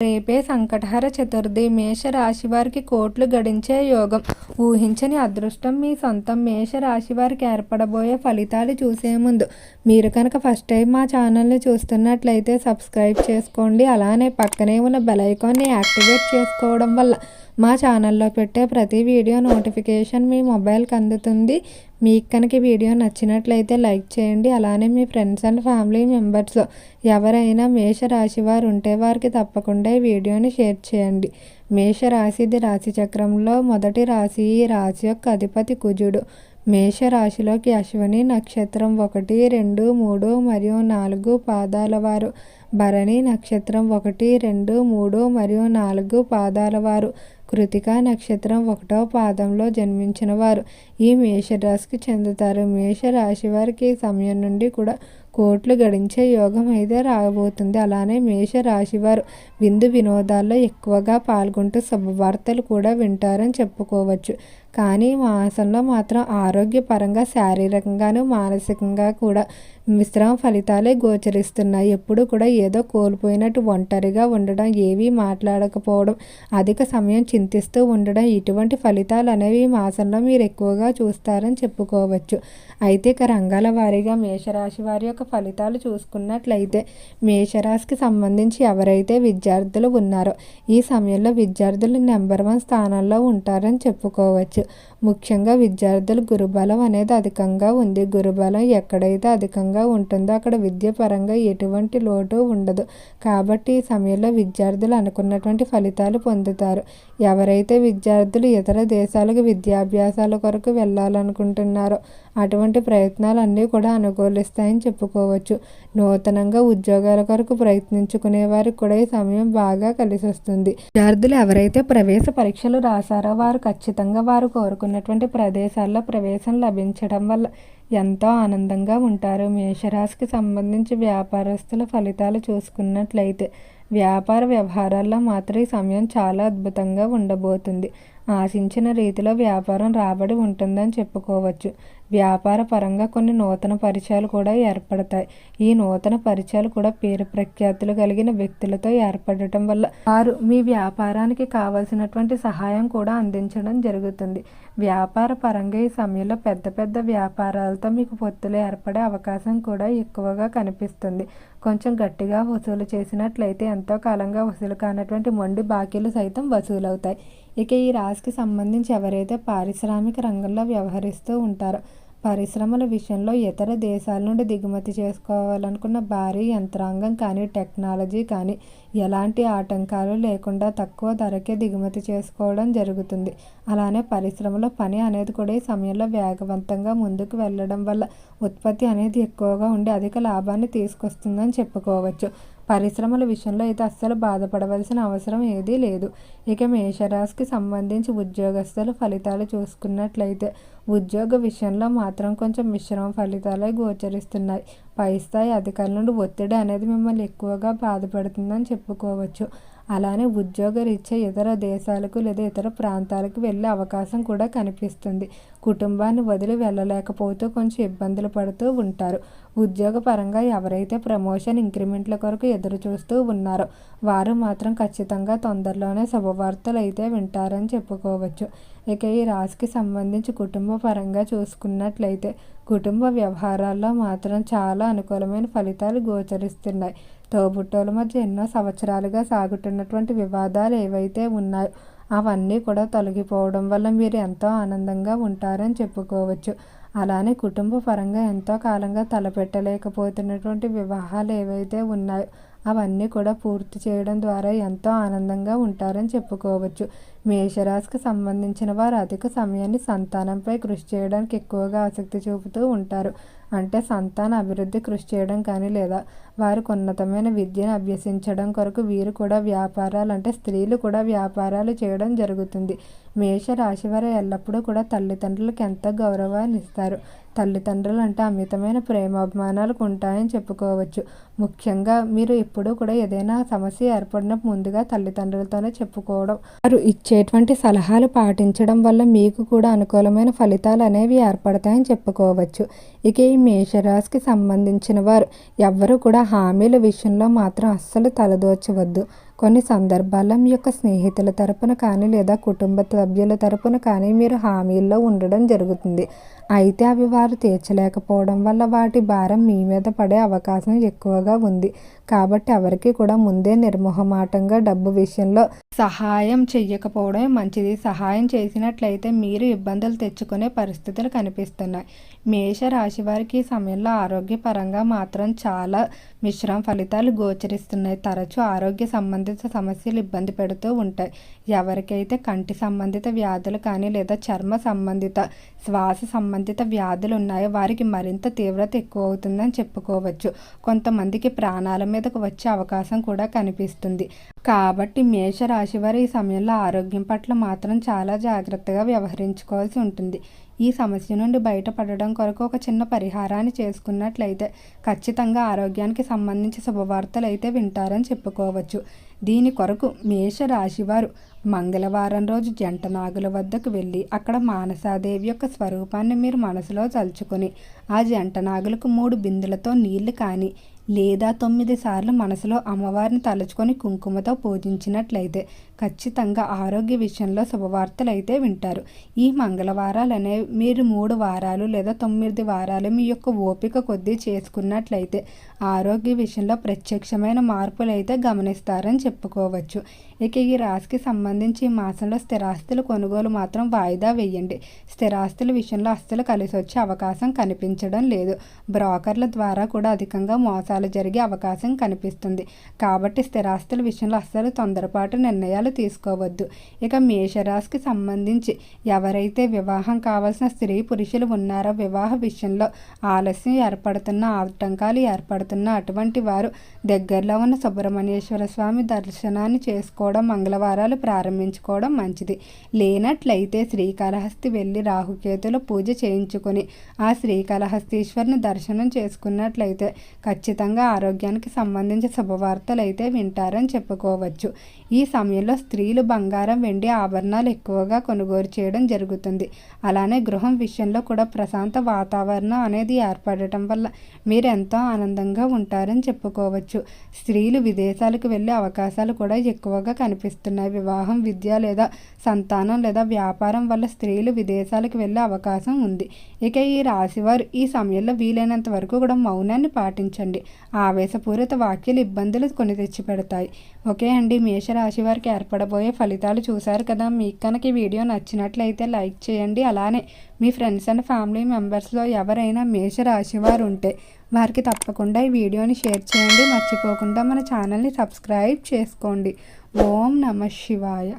రేపే సంకటహర చతుర్థి. మేషరాశి వారికి కోట్లు గడించే యోగం. ఊహించని అదృష్టం మీ సొంతం. మేషరాశి వారికి ఏర్పడబోయే ఫలితాలు చూసే ముందు మీరు కనుక ఫస్ట్ టైం మా ఛానల్ని చూస్తున్నట్లయితే సబ్స్క్రైబ్ చేసుకోండి. అలానే పక్కనే ఉన్న బెల్ ఐకాన్ని యాక్టివేట్ చేసుకోవడం వల్ల మా ఛానల్లో పెట్టే ప్రతి వీడియో నోటిఫికేషన్ మీ మొబైల్కి అందుతుంది. మీకు కనుక వీడియో నచ్చినట్లయితే లైక్ చేయండి. అలానే మీ ఫ్రెండ్స్ అండ్ ఫ్యామిలీ మెంబర్స్లో ఎవరైనా మేషరాశి వారు ఉంటే వారికి తప్పకుండా ఈ వీడియోని షేర్ చేయండి. మేషరాశిది రాశి చక్రంలో మొదటి రాశి. ఈ రాశి యొక్క అధిపతి కుజుడు. మేషరాశిలోకి అశ్విని నక్షత్రం 1, 2, 3 మరియు 4 పాదాల వారు, భరణి నక్షత్రం 1, 2, 3 మరియు 4 పాదాల వారు, కృతికా నక్షత్రం 1వ పాదంలో జన్మించిన వారు ఈ మేషరాశికి చెందుతారు. మేషరాశి వారికి ఈ సమయం నుండి కూడా కోట్లు గడించే యోగం అయితే రాబోతుంది. అలానే మేషరాశి వారు విందు వినోదాల్లో ఎక్కువగా పాల్గొంటూ శుభవార్తలు కూడా వింటారని చెప్పుకోవచ్చు. కానీ మాసంలో మాత్రం ఆరోగ్యపరంగా శారీరకంగాను మానసికంగా కూడా మిశ్రమ ఫలితాలే గోచరిస్తున్నాయి. ఎప్పుడు కూడా ఏదో కోల్పోయినట్టు ఒంటరిగా ఉండడం, ఏవీ మాట్లాడకపోవడం, అధిక సమయం చింతిస్తూ ఉండడం, ఇటువంటి ఫలితాలు అనేవి ఈ మాసంలో మీరు ఎక్కువగా చూస్తారని చెప్పుకోవచ్చు. అయితే ఇక రంగాల వారీగా మేషరాశి వారి యొక్క ఫలితాలు చూసుకున్నట్లయితే మేషరాశికి సంబంధించి ఎవరైతే విద్యార్థులు ఉన్నారో ఈ సమయంలో విద్యార్థులు నెంబర్ 1 స్థానంలో ఉంటారని చెప్పుకోవచ్చు. ముఖ్యంగా విద్యార్థులు గురుబలం అనేది అధికంగా ఉంది. గురుబలం ఎక్కడైతే అధికంగా ఉంటుందో అక్కడ విద్య పరంగా ఎటువంటి లోటు ఉండదు. కాబట్టి ఈ సమయంలో విద్యార్థులు అనుకున్నటువంటి ఫలితాలు పొందుతారు. ఎవరైతే విద్యార్థులు ఇతర దేశాలకు విద్యాభ్యాసాల కొరకు వెళ్ళాలనుకుంటున్నారో అటువంటి ప్రయత్నాలన్నీ కూడా అనుకూలిస్తాయని చెప్పుకోవచ్చు. నూతనంగా ఉద్యోగాల కొరకు ప్రయత్నించుకునే వారికి కూడా ఈ సమయం బాగా కలిసి వస్తుంది. విద్యార్థులు ఎవరైతే ప్రవేశ పరీక్షలు రాశారో వారు ఖచ్చితంగా వారు కోరుకున్నటువంటి ప్రదేశాల్లో ప్రవేశం లభించడం వల్ల ఎంతో ఆనందంగా ఉంటారు. మేషరాశికి సంబంధించి వ్యాపారస్తుల ఫలితాలు చూసుకున్నట్లయితే వ్యాపార వ్యవహారాల్లో మాత్రం ఈ సమయం చాలా అద్భుతంగా ఉండబోతుంది. ఆశించిన రీతిలో వ్యాపారం రాబడి ఉంటుందని చెప్పుకోవచ్చు. వ్యాపార పరంగా కొన్ని నూతన పరిచయాలు కూడా ఏర్పడతాయి. ఈ నూతన పరిచయాలు కూడా పేరు ప్రఖ్యాతులు కలిగిన వ్యక్తులతో ఏర్పడటం వల్ల వారు మీ వ్యాపారానికి కావలసినటువంటి సహాయం కూడా అందించడం జరుగుతుంది. వ్యాపార పరంగా ఈ సమయంలో పెద్ద పెద్ద వ్యాపారాలతో మీకు పొత్తులు ఏర్పడే అవకాశం కూడా ఎక్కువగా కనిపిస్తుంది. కొంచెం గట్టిగా వసూలు చేసినట్లయితే ఎంతో కాలంగా వసూలు కానటువంటి మొండి బాకీలు సైతం వసూలవుతాయి. ఇక ఈ రాశికి సంబంధించి ఎవరైతే పారిశ్రామిక రంగంలో వ్యవహరిస్తూ ఉంటారో పరిశ్రమల విషయంలో ఇతర దేశాల నుండి దిగుమతి చేసుకోవాలనుకున్న భారీ యంత్రాంగం కానీ టెక్నాలజీ కానీ ఎలాంటి ఆటంకాలు లేకుండా తక్కువ ధరకే దిగుమతి చేసుకోవడం జరుగుతుంది. అలానే పరిశ్రమలో పని అనేది కూడా ఈ సమయంలో వేగవంతంగా ముందుకు వెళ్ళడం వల్ల ఉత్పత్తి అనేది ఎక్కువగా ఉండి అధిక లాభాన్ని తీసుకొస్తుందని చెప్పుకోవచ్చు. పరిశ్రమల విషయంలో అయితే అస్సలు బాధపడవలసిన అవసరం ఏదీ లేదు. ఇక మేషరాశికి సంబంధించి ఉద్యోగస్తుల ఫలితాలు చూసుకున్నట్లయితే ఉద్యోగ విషయంలో మాత్రం కొంచెం మిశ్రమ ఫలితాలే గోచరిస్తున్నాయి. పై స్థాయి అధికారుల నుండి ఒత్తిడి అనేది మిమ్మల్ని ఎక్కువగా బాధపడుతుందని చెప్పుకోవచ్చు. అలానే ఉద్యోగరీత్యా ఇతర దేశాలకు లేదా ఇతర ప్రాంతాలకు వెళ్ళే అవకాశం కూడా కనిపిస్తుంది. కుటుంబాన్ని వదిలి వెళ్ళలేకపోతూ కొంచెం ఇబ్బందులు పడుతూ ఉంటారు. ఉద్యోగ పరంగా ఎవరైతే ప్రమోషన్ ఇంక్రిమెంట్ల కొరకు ఎదురు చూస్తూ ఉన్నారో వారు మాత్రం ఖచ్చితంగా తొందరలోనే శుభవార్తలు అయితే వింటారని చెప్పుకోవచ్చు. ఇక ఈ రాశికి సంబంధించి కుటుంబ పరంగా చూసుకున్నట్లయితే కుటుంబ వ్యవహారాల్లో మాత్రం చాలా అనుకూలమైన ఫలితాలు గోచరిస్తున్నాయి. తోబుట్టువుల మధ్య ఎన్నో సంవత్సరాలుగా సాగుతున్నటువంటి వివాదాలు ఏవైతే ఉన్నాయో అవన్నీ కూడా తొలగిపోవడం వల్ల మీరు ఎంతో ఆనందంగా ఉంటారని చెప్పుకోవచ్చు. అలానే కుటుంబ పరంగా ఎంతో కాలంగా తలపెట్టలేకపోతున్నటువంటి వివాహాలు ఏవైతే ఉన్నాయో అవన్నీ కూడా పూర్తి చేయడం ద్వారా ఎంతో ఆనందంగా ఉంటారని చెప్పుకోవచ్చు. మేషరాశికి సంబంధించిన వారు అధిక సమయాన్ని సంతానంపై కృషి చేయడానికి ఎక్కువగా ఆసక్తి చూపుతూ ఉంటారు. అంటే సంతాన అభివృద్ధి కృషి చేయడం కానీ లేదా వారికి ఉన్నతమైన విద్యను అభ్యసించడం కొరకు వీరు కూడా వ్యాపారాలు అంటే స్త్రీలు కూడా వ్యాపారాలు చేయడం జరుగుతుంది. మేషరాశి వారు ఎల్లప్పుడూ కూడా తల్లిదండ్రులకు ఎంతో గౌరవాన్ని ఇస్తారు. తల్లిదండ్రులు అంటే అమితమైన ప్రేమాభిమానాలకు ఉంటాయని చెప్పుకోవచ్చు. ముఖ్యంగా మీరు ఎప్పుడూ కూడా ఏదైనా సమస్య ఏర్పడినప్పుడు ముందుగా తల్లిదండ్రులతోనే చెప్పుకోవడం, వారు ఇచ్చేటువంటి సలహాలు పాటించడం వల్ల మీకు కూడా అనుకూలమైన ఫలితాలు అనేవి ఏర్పడతాయని చెప్పుకోవచ్చు. ఇక ఈ మేషరాశికి సంబంధించిన వారు ఎవ్వరూ కూడా హామీల విషయంలో మాత్రం అస్సలు తలదూర్చవద్దు. కొన్ని సందర్భాల్లో మీ యొక్క స్నేహితుల తరపున కానీ లేదా కుటుంబ సభ్యుల తరపున కానీ మీరు హామీల్లో ఉండడం జరుగుతుంది. అయితే అవి వారు తీర్చలేకపోవడం వల్ల వాటి భారం మీ మీద పడే అవకాశం ఎక్కువగా ఉంది. కాబట్టి ఎవరికి కూడా ముందే నిర్మోహమాటంగా డబ్బు విషయంలో సహాయం చెయ్యకపోవడమే మంచిది. సహాయం చేసినట్లయితే మీరు ఇబ్బందులు తెచ్చుకునే పరిస్థితులు కనిపిస్తున్నాయి. మేష రాశి వారికి ఈ సమయంలో ఆరోగ్యపరంగా మాత్రం చాలా మిశ్రమ ఫలితాలు గోచరిస్తున్నాయి. తరచూ ఆరోగ్య సంబంధిత సమస్యలు ఇబ్బంది పెడుతూ ఉంటాయి. ఎవరికైతే కంటి సంబంధిత వ్యాధులు కానీ లేదా చర్మ సంబంధిత, శ్వాస సంబంధిత వ్యాధులు ఉన్నాయో వారికి మరింత తీవ్రత ఎక్కువ అవుతుందని చెప్పుకోవచ్చు. కొంతమందికి ప్రాణాల మీదకు వచ్చే అవకాశం కూడా కనిపిస్తుంది. కాబట్టి మేష రాశి వారు ఈ సమయంలో ఆరోగ్యం పట్ల మాత్రం చాలా జాగ్రత్తగా వ్యవహరించుకోవాల్సి ఉంటుంది. ఈ సమస్య నుండి బయటపడడం కొరకు ఒక చిన్న పరిహారాన్ని చేసుకున్నట్లయితే ఖచ్చితంగా ఆరోగ్యానికి సంబంధించి శుభవార్తలు అయితే వింటారని చెప్పుకోవచ్చు. దీని కొరకు మేష రాశివారు మంగళవారం రోజు జంట నాగుల వద్దకు వెళ్ళి అక్కడ మానసాదేవి యొక్క స్వరూపాన్ని మీరు మనసులో తలుచుకొని ఆ జంట నాగులకు 3 బిందెలతో నీళ్లు కానీ లేదా 9 సార్లు మనసులో అమ్మవారిని తలుచుకొని కుంకుమతో పూజించినట్లయితే ఖచ్చితంగా ఆరోగ్య విషయంలో శుభవార్తలు అయితే వింటారు. ఈ మంగళవారాలు అనేవి మీరు 3 వారాలు లేదా 9 వారాలు మీ యొక్క ఓపిక కొద్దీ చేసుకున్నట్లయితే ఆరోగ్య విషయంలో ప్రత్యక్షమైన మార్పులు అయితే గమనిస్తారని చెప్పుకోవచ్చు. ఇక ఈ రాశికి సంబంధించి ఈ మాసంలో స్థిరాస్తుల కొనుగోలు మాత్రం వాయిదా వేయండి. స్థిరాస్తుల విషయంలో అస్సలు కలిసి వచ్చే అవకాశం కనిపించడం లేదు. బ్రోకర్ల ద్వారా కూడా అధికంగా మోసాలు జరిగే అవకాశం కనిపిస్తుంది. కాబట్టి స్థిరాస్తుల విషయంలో అస్సలు తొందరపాటు నిర్ణయాలు తీసుకోవద్దు. ఇక మేషరాశికి సంబంధించి ఎవరైతే వివాహం కావాల్సిన స్త్రీ పురుషులు ఉన్నారో వివాహ విషయంలో ఆలస్యం ఏర్పడుతున్న, ఆటంకాలు ఏర్పడుతున్న అటువంటి వారు దగ్గరలో ఉన్న సుబ్రహ్మణ్యేశ్వర స్వామి దర్శనాన్ని చేసుకోవడం, మంగళవారాలు ప్రారంభించుకోవడం మంచిది. లేనట్లయితే శ్రీకాళహస్తి వెళ్ళి రాహుకేతుల పూజ చేయించుకొని ఆ శ్రీకాళహస్తీశ్వరుని దర్శనం చేసుకున్నట్లయితే ఖచ్చితంగా ఆరోగ్యానికి సంబంధించిన శుభవార్తలు అయితే వింటారని చెప్పుకోవచ్చు. ఈ సమయంలో స్త్రీలు బంగారం, వెండి ఆభరణాలు ఎక్కువగా కొనుగోలు చేయడం జరుగుతుంది. అలానే గృహం విషయంలో కూడా ప్రశాంత వాతావరణం అనేది ఏర్పడటం వల్ల మీరు ఎంతో ఆనందంగా ఉంటారని చెప్పుకోవచ్చు. స్త్రీలు విదేశాలకు వెళ్ళే అవకాశాలు కూడా ఎక్కువగా కనిపిస్తున్నాయి. వివాహం, విద్య లేదా సంతానం లేదా వ్యాపారం వల్ల స్త్రీలు విదేశాలకు వెళ్ళే అవకాశం ఉంది. ఇక ఈ రాశివారు ఈ సమయంలో వీలైనంత వరకు కూడా మౌనాన్ని పాటించండి. ఆవేశపూరిత వాక్యాలు ఇబ్బందులు కొని తెచ్చిపెడతాయి. ఓకే అండి, మేషరాశి వారికి ఏర్పడబోయే ఫలితాలు చూశారు కదా. మీకు కనుక ఈ వీడియో నచ్చినట్లయితే లైక్ చేయండి. అలానే మీ ఫ్రెండ్స్ అండ్ ఫ్యామిలీ మెంబర్స్లో ఎవరైనా మేషరాశి వారు ఉంటే వారికి తప్పకుండా ఈ వీడియోని షేర్ చేయండి. మర్చిపోకుండా మన ఛానల్ని సబ్స్క్రైబ్ చేసుకోండి. ఓం నమః శివాయ.